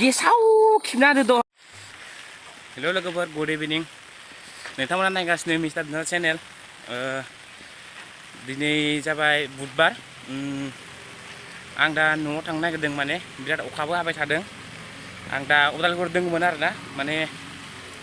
गेसाव खिबना होदो हेल' लोगोफोर गुड इभिनिं नोंथांमोना नायगासिनो मिस्टार बिनाव चेनेल दिनै जाबाय बुधबार आं दा न'आव थांनो नागिरदों माने बिराद अखाबो हाबाय थादों आं दा उदालगुरि दङमोन आरोना माने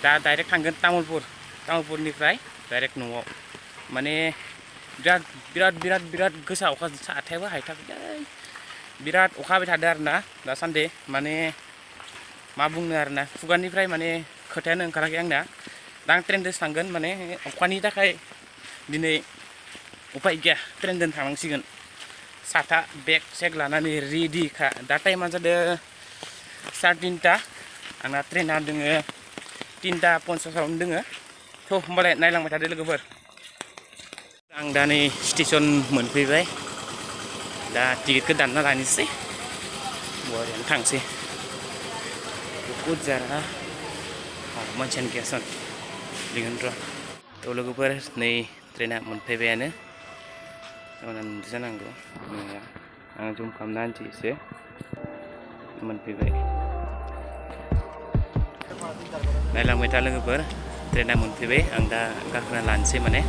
दा डाइरेक्ट थांगोन तामुलपुरनिफ्राय डाइरेक्ट न'आव माने बिराद गोसा अखा साथायाबो हायथाखै बिराद अखा हाबाय थादों आरोना दासान्दि माने मा बुंनो आरोना खुगानिफ्राय माने खोथायानो ओंखाराखै आंना दा आं ट्रेनजों थांगोन माने अखानि थाखाय दिनै उपाय गैया ट्रेनजों थांनांसिगोन साथा बेग सेग लानानै रेडिखा दा टाइमा जादों 3:30 आंना ट्रेना दोङो 3:50आवनो दोङो थ' होमबालाय नायलांबाय थादो लोगोफोर आं दा नै स्टेसन मोनफैबाय दा टिकेटखौ दानना लानोसै बरियानो थांसै जरा मानसियानो गैयासन लिंगोन र' थ' लोगोफोर नै ट्रेना मोनफैबायानो नुदों जानांगौ आं जुम खालामना होनसै एसे मोनफैबाय नायलांबाय था लोगोफोर ट्रेना मोनफैबाय आं दा गाखोना लानोसै माने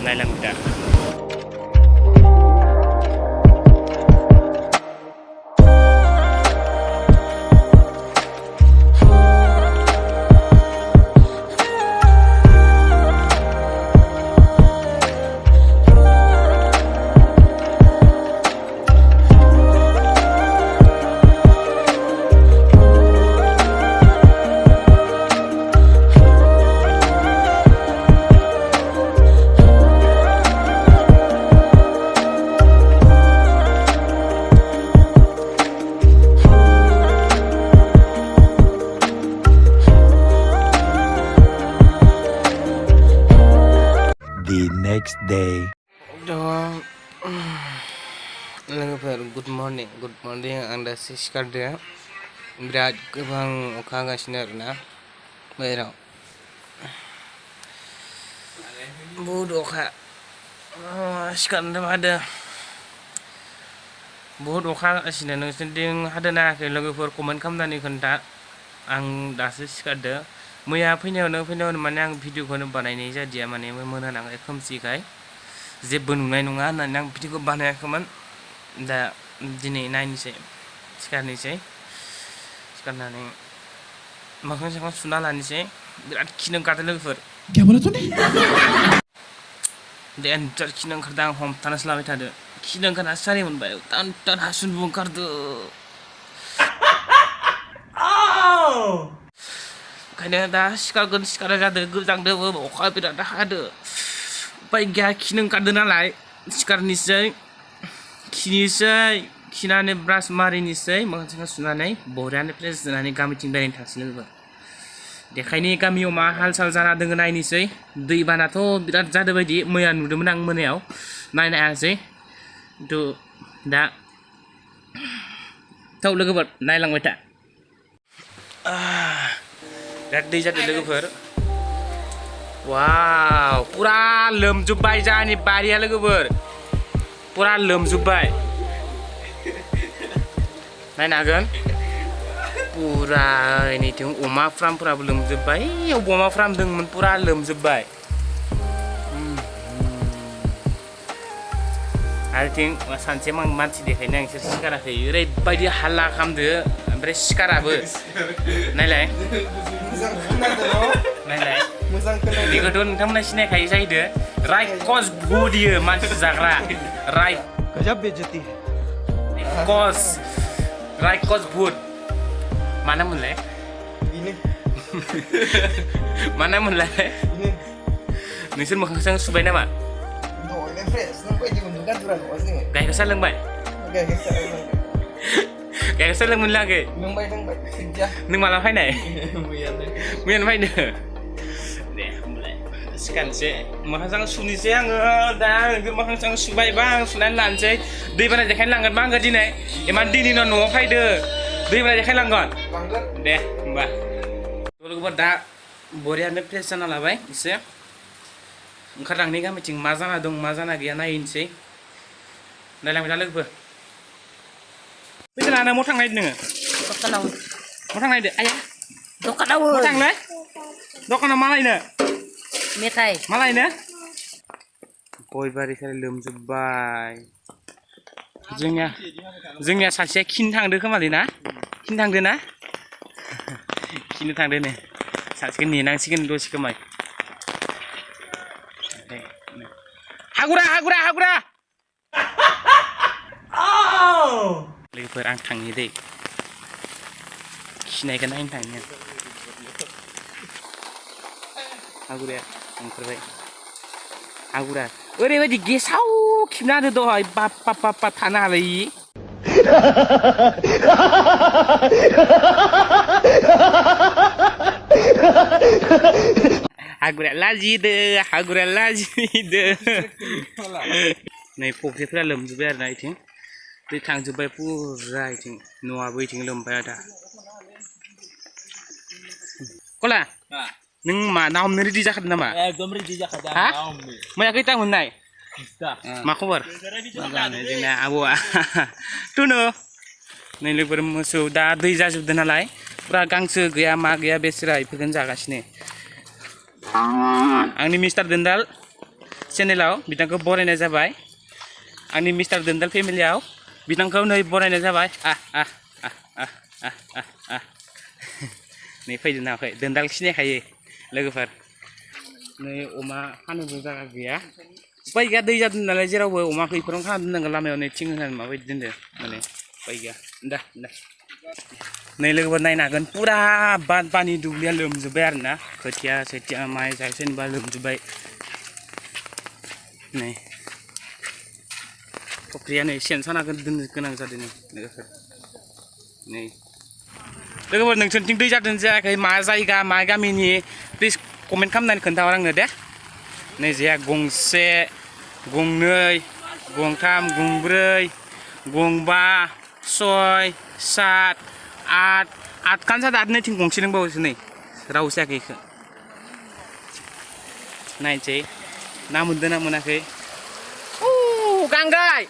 नायलांबाय था The next day. लोगोफोर गुड मर्निं आं दासो सिखारदों बिराद गोबां अखा हागासिनो आरोना बाहेराव बहुद अखा सिखारनो हादों बहुद अखा हागासिनो नोंसोरनिथिं हादों ना हायाखै लोगोफोर कमेन्ट खालामनानै खोन्था आं दासो सिखारदों मैया फैनायावनो माने आं भिडिअखौनो बानायनाय जादिया माने मोनानांबाय खोमसिखाय जेबो नुनाय नङा होननानै आं भिडिअखौ बानायाखैमोन दा दिनै नायनोसै सिखारनानै मोखां सोखां सुना लानोसै बिराद खिनो ओंखारदों लोगोफोर बिराद खिनो ओंखारदों आं हमथानोसो लाबाय थादों खिनो ओंखारना सारि मोनबाय टान हासुनबो ओंखारदों ओंखायनो दा सिखारा जादों गोजांदोंबो अखा बिराद हादों उपाय गैया खिनो ओंखारदों नालाय सिखारनोसै खिनानै ब्रास मारिनोसै मोखां सोखां सुनानै बरियानो फ्रेस जानानै गामिथिं बेरायनो थांसै लोगोफोर देखायनि गामियाव मा हाल साल जाना दङ नायनोसै दैबानाथ' बिराद जादों बायदि मैया नुदोंमोन आं मोनायाव नायनो हायासै खिन्थु दा थ' लोगोफोर नायलांबाय था बिराद दै जादों लोगोफोर वाव पुरा लोमजोब्बाय जोंहानि बारिया लोगोफोर पुरा लोमजोब्बाय नायनो हागोन पुरा नैथिं अमा फार्मफोराबो लोमजोब्बाय अमा फार्म दंमोन पुरा लोमजोब्बाय आरो थिं सानसे मानसि देखायनो आं बिसोर सिखाराखै ओरैबायदि हाल्ला खालामदो ओमफ्राय सिखाराबो नायलाय बेखौथ' नोंथांमोना सिनायखायो जाहैदो रायकस बुदियो मानसि जाग्रा गजब बेइज्जती है रायकस बुद मा नाममोनलाय मा नाममोनलाय नोंसोर मोखां सुबाय नामा गायखेर साहा लोंबाय गायखेर साहा लोंनो लागै नों माला फैनाय मैयानो फैदो दे होमबालाय सिखारनोसै मोखां सोखां सुनोसै आङो दा मोखां सोखां सुबाय बा आं सुनानै लानोसै दैबाना देखायनो लांगोन बा आङो दिनै इमान दिननि उनाव न'आव फैदो दैबाना देखायनो लांगोन दे होमबा लोगोफोर दा बरियानो फ्रेस जाना लाबाय एसे ओंखारलांनि गामिथिं मा जाना दं मा जाना गैया नायनोसै नायलांबाय था लोगोफोर फैसा लाना माव थांनो नागिरदों नोङो mau thang này được ai Dukkan đâu mau thang đấy đó con nào malai nữa Metai. malai nữa gय बारि खालि लोमजोब्बाय जोंनिया सासेया खिनो थांदो खोमालै ना खिनो थांदो ना खिनो थांदो नो सासेखौ नेनांसिगोन दसे खोमाय हागुरा लोगोफोर आं थांनि दै खिनायखौ नायनो थांनि हागुराया ओंखारबाय हागुरा ओरैबायदि गेसाव खिबना होदो दहाय बाप थानो हालायि हागुराया लाजिदो नै फुख्रिफोरा लोमजोब्बाय आरोना इथिं दै थांजोब्बाय पुरा इथिं न'आबो इथिं लोमबाय आदा कला नों मा ना हमनो रेडि जाखादों नामा एकदम रेडि जाखादों हा ना हमनो मैया खैथा मोननाय मा खबर मोजाङानो जोंना आबौआ टुनु नै लोगोफोर मोसौ दा दै जाजोबदों नालाय पुरा गांसो गैया मा गैया बेसोरा इफोरखौनो जागासिनो आंनि मिस्टार दोनदाल चेनेलाव बिथांखौ बरायनाय जाबाय आंनि मिस्टार दोनदाल फेमिलियाव बिथांखौ नै बरायनाय जाबाय नै फैदो नाखै दोनदाल सिनायखायो लोगोफोर नै अमा खानोबो जायगा गैया उपाय गैया दै जादों नालाय जेरावबो अमाखौ इफोरावनो खाना दोननांगौ लामायाव नै थिं होनानै माबायदि दोनदो माने उपाय गैया दा नै लोगोफोर नायनो हागोन पुरा बानपानि दुब्लिया लोमजोब्बाय आरोना खोथिया सेथिया माइ जेनेबा लोमजोब्बाय नै फुख्रिया नै सेन साना दोननो गोनां जादों लोगोफोर नै लोगोफोर नोंसोरनिथिं दै जादों जायाखै मा जायगा मा गामिनि प्लिज कमेन्ट खालामनानै खोन्थाहर आंनो दे नै जेहा गंसे गंनै गंथाम गंब्रै गंबा सय सात आठखान जादों आरो नैथिं गंसे दंबावोसो नै रावसो जायाखै इखो नायनोसै ना मोनदों ना मोनाखै गांगाय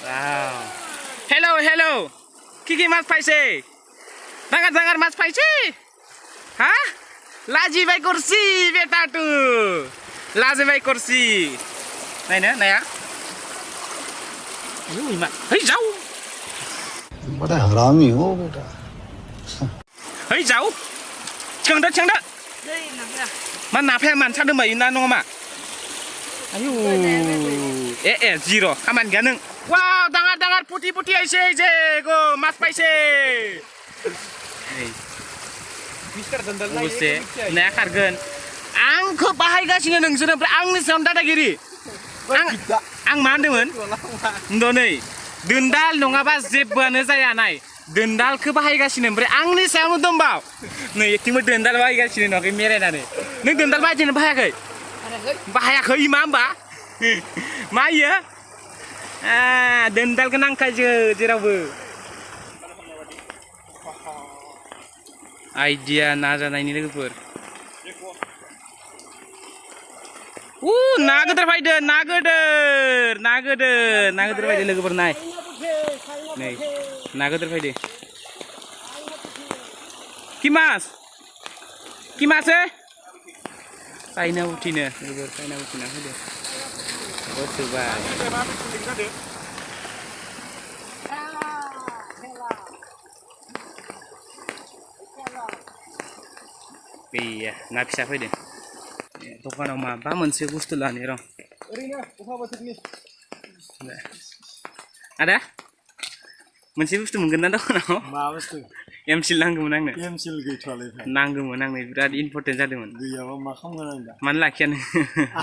Wow. Hello. Kiki mas paise. Dangar mas paise. Hah? Laji vai kursi beta tu. Laji vai kursi. Naya. Ui mà. Hei rau. बड़ा हरामी हो बेटा Hei rau. Chừng đó. Đây là gì? Mà nạp hay màn sao được mày na nó mà. Ayo. Zero. Aman gak neng. Wow, dangar putih aise go mas paise. Mister दोनदाल Buse, nah kargen. Angko bahaygasiनो नोंसोरो ओमफ्राय आंनि सायाव दादागिरि. आं मा होनदोंमोन? नै दोनदाल नङाबा जेबोआनो जाया नाय. दोनदालखौ बाहायगासिनो ओमफ्राय आंनि सायावनो दंबाव. नै एकथिंबो दोनदाल बाहायगासिनो नङाखै मेरायनानै. नों दोनदाल बाहायदोंना बाहायाखै? बाहायाखै मा होमबा? मा इयो? दोनदालखौ नांखायो जेरावबो. आइडिया नाजानायनि लोगोफोर ना गोदोर फैदो ना गोदोर फैदो लोगोफोर नाय नै ना गोदोर फैदो किमास चाइना उठिनो लोगोफोर चाइना उठिना फैदो बसोबाय गैया ना फिसा फैदो दखानाव माबा मोनसे बुस्थु लानो र' आदा मोनसे बुस्थु मोनगोन ना दखानाव मा बुस्थु एमसिल नांगौमोन आंनो एमसिल गैथ'वालै नांगौमोन आंनो बिराद इम्पर्टेन्ट जादोंमोन गैयाबा मा खालामगोन आं दा मानो लाखियानो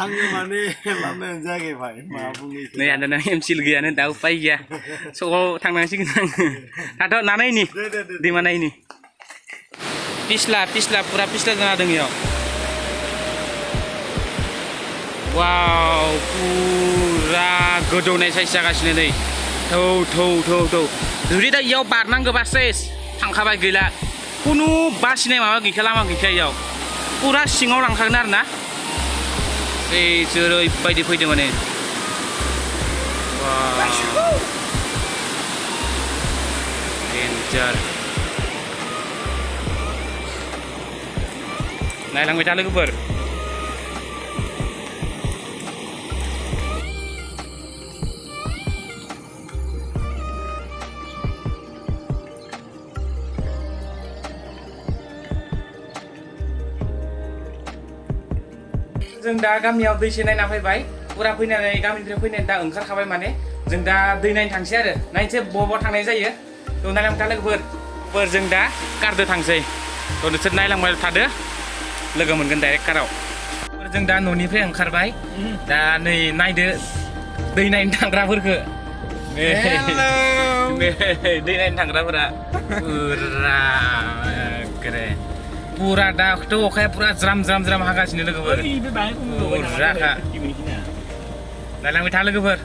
आङो माने लानो जायाखै भाई मा बुंनो नै आदाना एमसिल गैयानो दा उपाय गैया सकाव थांनांसिगोन आङो दाथ' नानायनि दैमा नायनि पिस्ला पुरा पिस्ला जाना दं इयाव वाव पुरा गोदौनाय साइस जागासिनो नै थौ जुदि दा इयाव बारनांगौबा सेस थांखाबाय गैला खुनु बासिनाय माबा गैखा लामा गैखा इयाव पुरा सिङाव लांखागोन आरो ना ओरैबायदि फैदों माने jar नायलांबाय था लोगोफोर जों दा गामियाव दैसे नायना फैबाय पुरा फैनानै गामिनिफ्राय फैनानै दा ओंखारखाबाय माने जों दा दै नायनो थांसै आरो नायनोसै बबाव थांनाय जायो थ' नायलांबाय था लोगोफोर जों दा कारदो थांसै थ' नोंसोर नायलांबाय थादो लोगो मोनगोन डाइरेक्ट काराव जों दा न'निफ्राय ओंखारबाय दा नै नायदो दै नायनो थांग्राफोरखो दै नायनो थांग्राफोरा पुरा दाथ' अखाया पुरा ज्राम ज्राम ज्राम हागासिनो लोगोफोर पुराखा नायलांबाय था लोगोफोर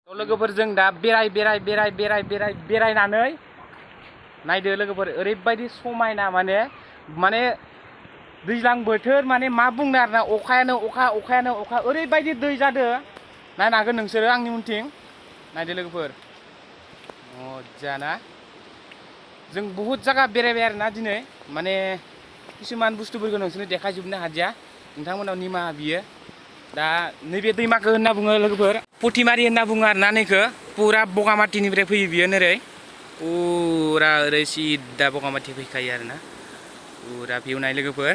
लोगोफोरजों दा बेरायनानै नायदो लोगोफोर ओरैबायदि समायना माने दैज्लां बोथोर माने मा बुंनो आरोना अखायानो अखा ओरैबायदि दै जादो नायनो हागोन नोंसोरो आंनि उनथिं नायदो लोगोफोर मजाना जों बहुत जायगा बेरायबाय आरोना दिनै माने किसुमान बुस्थुफोरखौ नोंसोरनो देखायजोबनो हादिया नोंथांमोनाव निमाहा बियो दा नैबे दैमाखौ होनना बुङो लोगोफोर पथिमारि होनना बुङो आरोना नैखौ पुरा बगामाथिनिफ्राय फैयो बियो नोरै पुरा ओरै सिदा बगामाथि फैखायो आरोना पुरा भिउ नाय लोगोफोर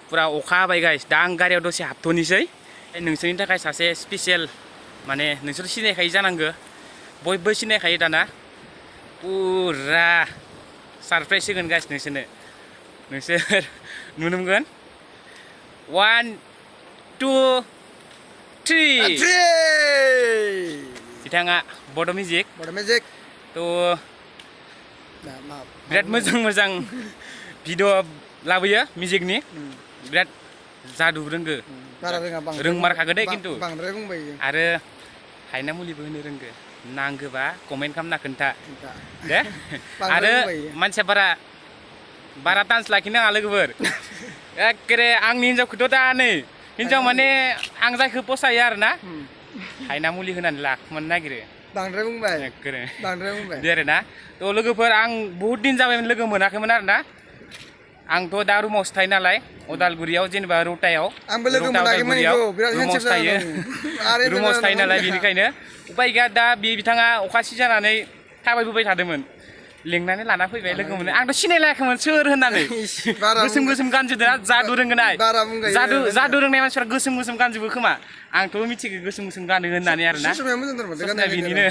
पुरा अखा हाबाय गाइस दा आं गारियाव दसे हाबथ'नोसै नोंसोरनि थाखाय सासे स्पेसियेल माने नोंसोर सिनायखायो जानांगौ बयबो सिनायखायो दाना पुरा सारप्राइज होगोन गाइस नोंसोर नुनो मोनगोन 1 2 3 बिथाङा बड' मिउजिक थ' बिराद मोजां भिडिअ लाबोयो मिउजिकनि बिराद जादु रोंगो रोंमारखागो दे खिन्थु आरो हायना मुलिबो होनो रोंगो नांगोबा कमेन्ट खालामना खोन्था दे आरो मानसिया बारा चान्स लाखिनाङा लोगोफोर एखेरे आंनि हिन्जावखौथ' दा नै हिन्जाव माने आं जायखौ फसायो आरोना हायना मुलि होनानै लाखोमानो नागिरो बांद्राय बुंबाय दे आरोना थ' लोगोफोर आं बहुत दिन जाबायमोन लोगो मोनाखैमोन आरोना आंथ' दा रुमावसो थायो नालाय अदालगुरियाव जेनेबा रौतायाव आंबो लोगो मोनाखैमोन इखौ बिराद रुमावसो थायो रुमावसो थायो नालाय बेनिखायनो उपाय गैया दा बिथाङा अखा सिजानानै थाबायबोबाय थादोंमोन लिंनानै लाना फैबाय लोगो मोनो आंथ' सिनायलायाखैमोन सोर होननानै गोसोम गानजोबदों जादु रोंगोनाय जादु रोंनाय मानसिफ्रा गोसोम गानजोबो खोमा आंथ' मिथिगौ गोसोम गानो होननानै आरोना बिनिनो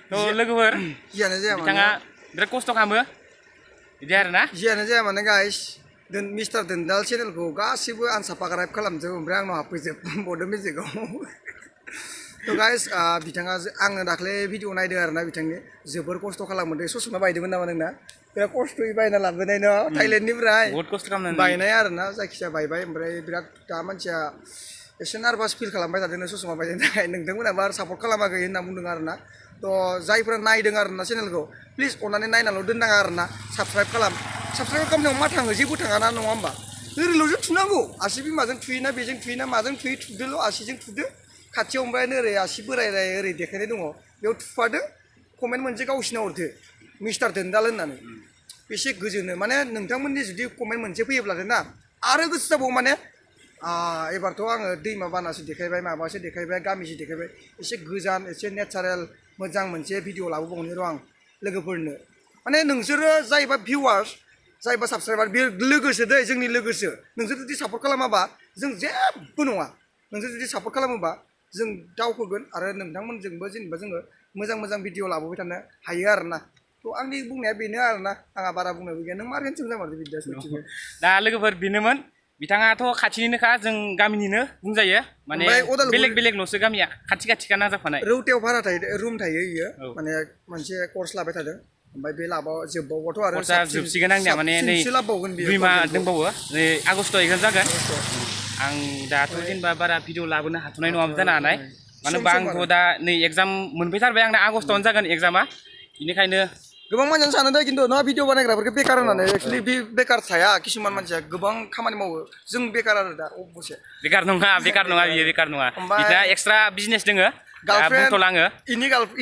थ' लोगोफोर बिथाङा बिराद खस्थ' खालामो बिदि आरोना जियानो जाया माने गाइस मिस्टार दोनदाल चेनेलखौ गासिबो आनसाबस्क्राइब खालामजोब ओमफ्राय आंनाव हाबफैजोब बड' मिउजिकआव थ' गाइस बिथाङा आङो दाख्लै भिडिअ नायदों आरोना बिथांनि जोबोर खस्थ' खालामदों ससमा बायदोंमोन नामा नोंना बिराद खस्थ'यै बायना लाबोनाय न थाइलेण्डनिफ्राय बहुत खस्थ' खालामनानै बायनाय आरोना जायखिजाया बायबाय ओमफ्राय बिराद दा मानसिया एसे नार्भास फिल खालामबाय थादों ससमा बायनो थाखाय नोंथांमोनाबो आरो सापर्ट खालामाखै होनना बुंदों आरोना थ' जायफोरा नायदों आरोना चेनेलखौ प्लिज अननानै नायनाल' दोननाङा आरोना साबस्क्राइब खालाम साबस्क्राइब खालामनायाव मा थाङो जेबो थाङा ना नङा होमबा ओरैल'सो थुनांगौ आसि बिमाजों थुयोना बेजों थुयोना माजों थुयो थुदोल' आसिजों थुदो खाथियाव ओमफ्राय ओरै आसि बोराय ओरै देखायनाय दङ बेयाव थुफादो कमेन्ट मोनसे गावसिना हरदो मिस्टार दोनदाल होननानै बेसे गोजोनो माने नोंथांमोननि जुदि कमेन्ट मोनसे फैयोब्लाथाय ना आरो गोसो जाबावो माने एबारथ' आङो दैमा बानासो देखायबाय माबासो देखायबाय गामिसो देखायबाय एसे गोजान एसे नेचारेल मोजां मोनसे भिडिअ लाबोबावनो र' आं लोगोफोरनो माने नोंसोरो जायबा भिउवार्स जायबा साबस्क्राइबार बे लोगोसो दै जोंनि लोगोसो नोंसोर जुदि सापर्ट खालामाबा जों जेबो नङा नोंसोर जुदि सापर्ट खालामोबा जों दावखोगोन आरो नोंथांमोनजोंबो जेनेबा जोङो मोजां भिडिअ लाबोबाय थानो हायो आरोना थ' आंनि बुंनाया बेनो आरोना आंहा बारा बुंनोबो गैया नों मा हेन्डसाम जामारदो बिदिया सयथिबो दा लोगोफोर बेनोमोन बिथाङाथ' खाथिनिनोखा जों गामिनिनो बुंजायो माने बेलेग न'सो गामिया खाथिखा नांजाबखानाय रौतायाव भारा थायो रुम थायो इयो माने मोनसे कर्स लाबाय थादों ओमफ्राय बे लाबाव जोबबावबाथ' आरो जोबसिगोन आंनिया माने नै लाबावगोन बियो 2 माह दंबावो नै आगस्ट एगजाम जागोन आं दाथ' जेनेबा बारा भिडिअ लाबोनो हाथ'नाय नङामोन जानो हानाय मानो होनबा आंथ' दा नै एगजाम मोनफैथारबाय आंना आगस्टआवनो जागोन एगजामा बेनिखायनो गोबां मानसियानो सानो दा खिन्थु ना भिडिअ बानायग्राफोरखौ बेकार होननानै एक्चुअलि बे बेकार थाया किसुमान मानसिया गोबां खामानि मावो जों बेकार आरो दा अबसे बेकार नङा बियो बेकार नङा बिदा एक्सट्रा बिजनेस दोङो बुंथ'ला आङो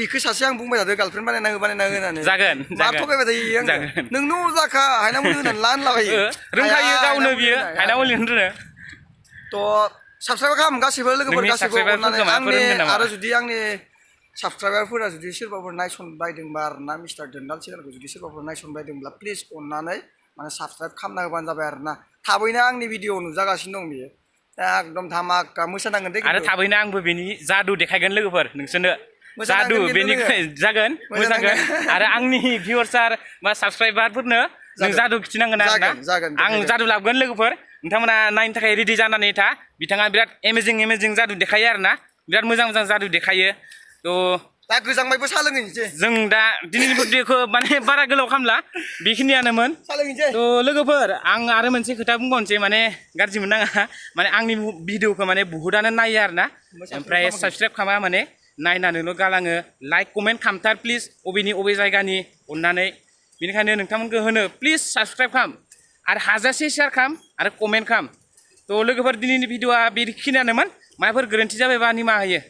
इखौ सासे आं बुंबाय थादों गार्लफ्रेन्ड बानायना होननानै जागोन मा थगायबाय थायो आङो नोंनो जाखा हायनामुलि होननानै लानलाबायो रोंखायो गावनो बियो हायनामुलि होनो रोङो थ' साबस्क्राइब खालाम गासैबो लोगोफोर गासैबो अननानै आंनि आरो जुदि आंनि साबस्क्राइबारफोरा जुदि सोरबाफोर नायसनबायदोंबा आरोना मिस्टार दोनदाल चेनेलखौ जुदि सोरबाफोर नायसनबायदोंब्ला प्लिज अननानै माने साबस्क्राइब खालामना होबानो जाबाय आरोना थाबैनो आंनि भिडिअ नुजागासिनो दं बियो एकदम धामाका मोसानांगोन दे आरो थाबैनो आंबो बेनि जादु देखायगोन लोगोफोर नोंसोरनो जादु बेनि जागोन मोसागोन आरो आंनि भिउवार्सार बा साबस्क्राइबारफोरनो नों जादु खिथिनांगोन आरोना आं जादु लाबोगोन लोगोफोर नोंथांमोना नायनो थाखाय रेडि जानानै था बिथाङा बिराद एमेजिं जादु देखायो आरोना बिराद मोजां जादु देखायो थ' दा गोजांबायबो साहा लोंहैनोसै जों दा दिनैनि भिडिअखौ माने बारा गोलाव खालामला बेखिनियानोमोन थ' लोगोफोर आं आरो मोनसे खोथा बुंबावनोसै माने गाज्रि मोननाङा माने आंनि भिडिअखौ माने बुहुदानो नायो आरोना ओमफ्राय साबस्क्राइब खालामा माने नायनानैल' गालाङो लाइक कमेन्ट खालामथार प्लिज अबे जायगानि अननानै बेनिखायनो नोंथांमोनखौ होनो प्लिज साबस्क्राइब खालाम आरो हाजासे शेयार खालाम आरो कमेन्ट खालाम थ' लोगोफोर दिनैनि भिडिअआ बेखिनियानोमोन माबाफोर गोरोन्थि जाबायबा निमाहा होयो